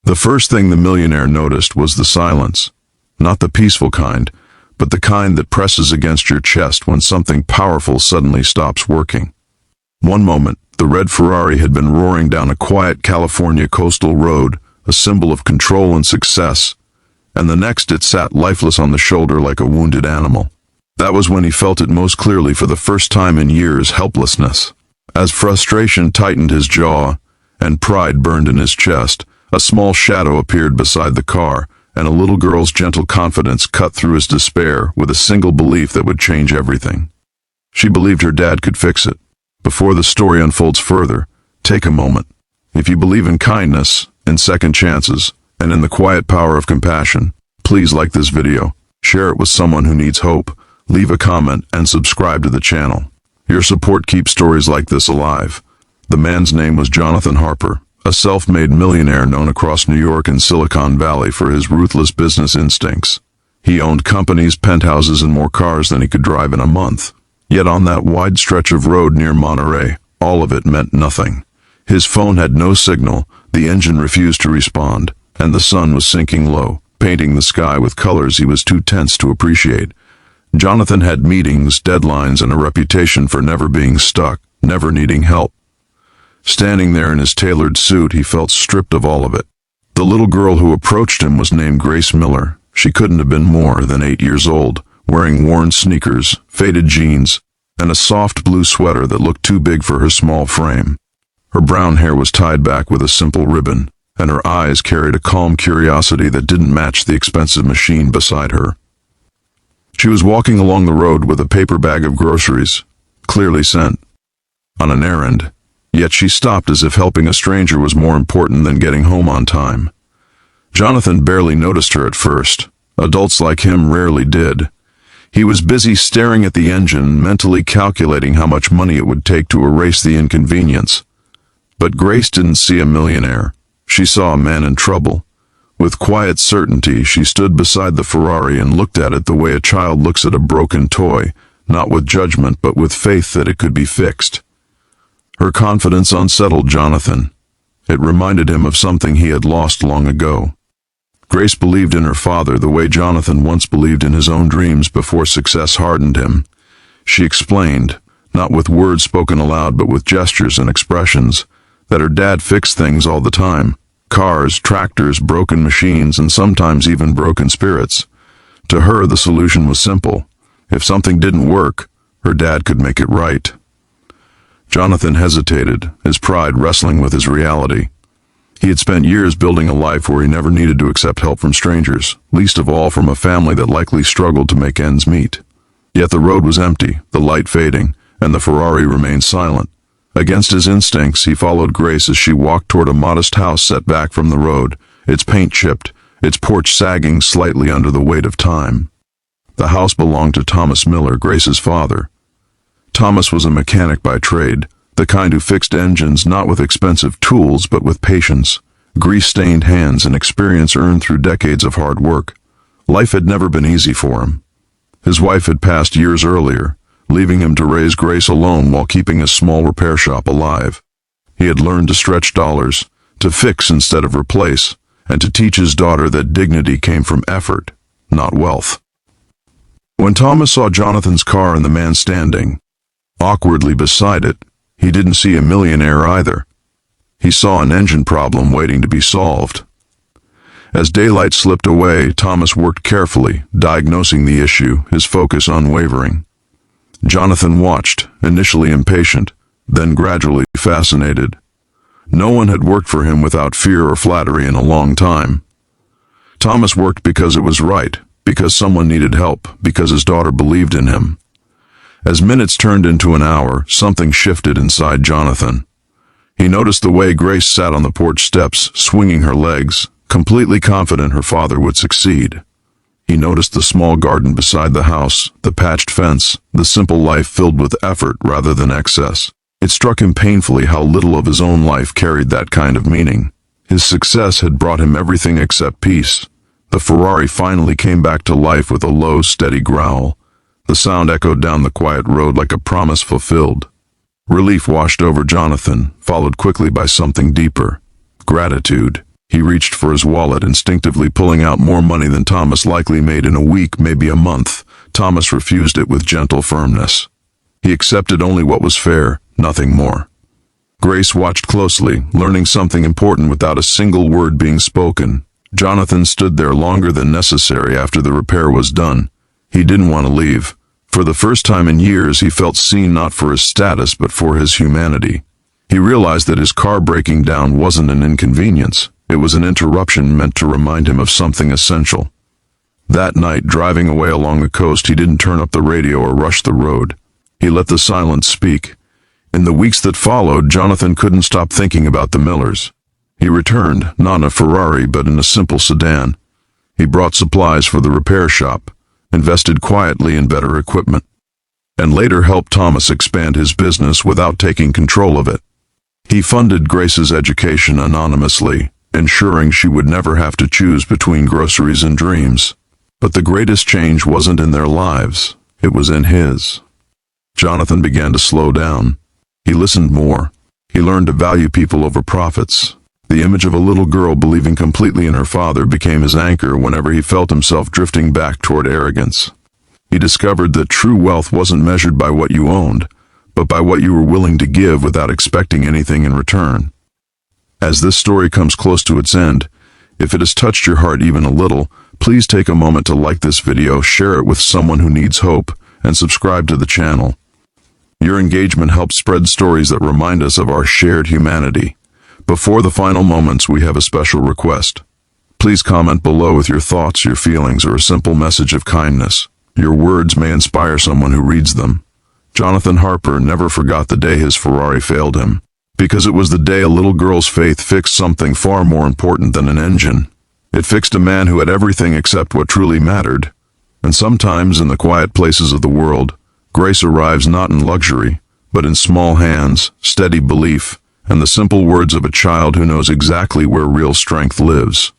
The first thing the millionaire noticed was the silence. Not the peaceful kind, but the kind that presses against your chest when something powerful suddenly stops working. One moment, the red Ferrari had been roaring down a quiet California coastal road, a symbol of control and success, and the next it sat lifeless on the shoulder like a wounded animal. That was when he felt it most clearly for the first time in years: helplessness. As frustration tightened his jaw and pride burned in his chest, a small shadow appeared beside the car, and a little girl's gentle confidence cut through his despair with a single belief that would change everything. She believed her dad could fix it. Before the story unfolds further, take a moment. If you believe in kindness, in second chances, and in the quiet power of compassion, please like this video, share it with someone who needs hope, leave a comment, and subscribe to the channel. Your support keeps stories like this alive. The man's name was Jonathan Harper, a self-made millionaire known across New York and Silicon Valley for his ruthless business instincts. He owned companies, penthouses, and more cars than he could drive in a month. Yet on that wide stretch of road near Monterey, all of it meant nothing. His phone had no signal, the engine refused to respond, and the sun was sinking low, painting the sky with colors he was too tense to appreciate. Jonathan had meetings, deadlines, and a reputation for never being stuck, never needing help. Standing there in his tailored suit, he felt stripped of all of it. The little girl who approached him was named Grace Miller. She couldn't have been more than 8 years old, wearing worn sneakers, faded jeans, and a soft blue sweater that looked too big for her small frame. Her brown hair was tied back with a simple ribbon, and her eyes carried a calm curiosity that didn't match the expensive machine beside her. She was walking along the road with a paper bag of groceries, clearly sent on an errand, yet she stopped as if helping a stranger was more important than getting home on time. Jonathan barely noticed her at first. Adults like him rarely did. He was busy staring at the engine, mentally calculating how much money it would take to erase the inconvenience. But Grace didn't see a millionaire. She saw a man in trouble. With quiet certainty, she stood beside the Ferrari and looked at it the way a child looks at a broken toy, not with judgment but with faith that it could be fixed. Her confidence unsettled Jonathan. It reminded him of something he had lost long ago. Grace believed in her father the way Jonathan once believed in his own dreams before success hardened him. She explained, not with words spoken aloud but with gestures and expressions, that her dad fixed things all the time: cars, tractors, broken machines, and sometimes even broken spirits. To her, the solution was simple. If something didn't work, her dad could make it right. Jonathan hesitated, his pride wrestling with his reality. He had spent years building a life where he never needed to accept help from strangers, least of all from a family that likely struggled to make ends meet. Yet the road was empty, the light fading, and the Ferrari remained silent. Against his instincts, he followed Grace as she walked toward a modest house set back from the road, its paint chipped, its porch sagging slightly under the weight of time. The house belonged to Thomas Miller, Grace's father. Thomas was a mechanic by trade, the kind who fixed engines not with expensive tools but with patience, grease-stained hands, and experience earned through decades of hard work. Life had never been easy for him. His wife had passed years earlier, leaving him to raise Grace alone while keeping his small repair shop alive. He had learned to stretch dollars, to fix instead of replace, and to teach his daughter that dignity came from effort, not wealth. When Thomas saw Jonathan's car and the man standing awkwardly beside it, he didn't see a millionaire either. He saw an engine problem waiting to be solved. As daylight slipped away, Thomas worked carefully, diagnosing the issue, his focus unwavering. Jonathan watched, initially impatient, then gradually fascinated. No one had worked for him without fear or flattery in a long time. Thomas worked because it was right, because someone needed help, because his daughter believed in him. As minutes turned into an hour, something shifted inside Jonathan. He noticed the way Grace sat on the porch steps, swinging her legs, completely confident her father would succeed. He noticed the small garden beside the house, the patched fence, the simple life filled with effort rather than excess. It struck him painfully how little of his own life carried that kind of meaning. His success had brought him everything except peace. The Ferrari finally came back to life with a low, steady growl. The sound echoed down the quiet road like a promise fulfilled. Relief washed over Jonathan, followed quickly by something deeper: gratitude. He reached for his wallet, instinctively pulling out more money than Thomas likely made in a week, maybe a month. Thomas refused it with gentle firmness. He accepted only what was fair, nothing more. Grace watched closely, learning something important without a single word being spoken. Jonathan stood there longer than necessary after the repair was done. He didn't want to leave. For the first time in years, he felt seen not for his status but for his humanity. He realized that his car breaking down wasn't an inconvenience. It was an interruption meant to remind him of something essential. That night, driving away along the coast, he didn't turn up the radio or rush the road. He let the silence speak. In the weeks that followed, Jonathan couldn't stop thinking about the Millers. He returned, not in a Ferrari, but in a simple sedan. He brought supplies for the repair shop, invested quietly in better equipment, and later helped Thomas expand his business without taking control of it. He funded Grace's education anonymously, ensuring she would never have to choose between groceries and dreams. But the greatest change wasn't in their lives, it was in his. Jonathan began to slow down. He listened more. He learned to value people over profits. The image of a little girl believing completely in her father became his anchor whenever he felt himself drifting back toward arrogance. He discovered that true wealth wasn't measured by what you owned, but by what you were willing to give without expecting anything in return. As this story comes close to its end, if it has touched your heart even a little, please take a moment to like this video, share it with someone who needs hope, and subscribe to the channel. Your engagement helps spread stories that remind us of our shared humanity. Before the final moments, we have a special request. Please comment below with your thoughts, your feelings, or a simple message of kindness. Your words may inspire someone who reads them. Jonathan Harper never forgot the day his Ferrari failed him, because it was the day a little girl's faith fixed something far more important than an engine. It fixed a man who had everything except what truly mattered. And sometimes, in the quiet places of the world, grace arrives not in luxury, but in small hands, steady belief, and the simple words of a child who knows exactly where real strength lives.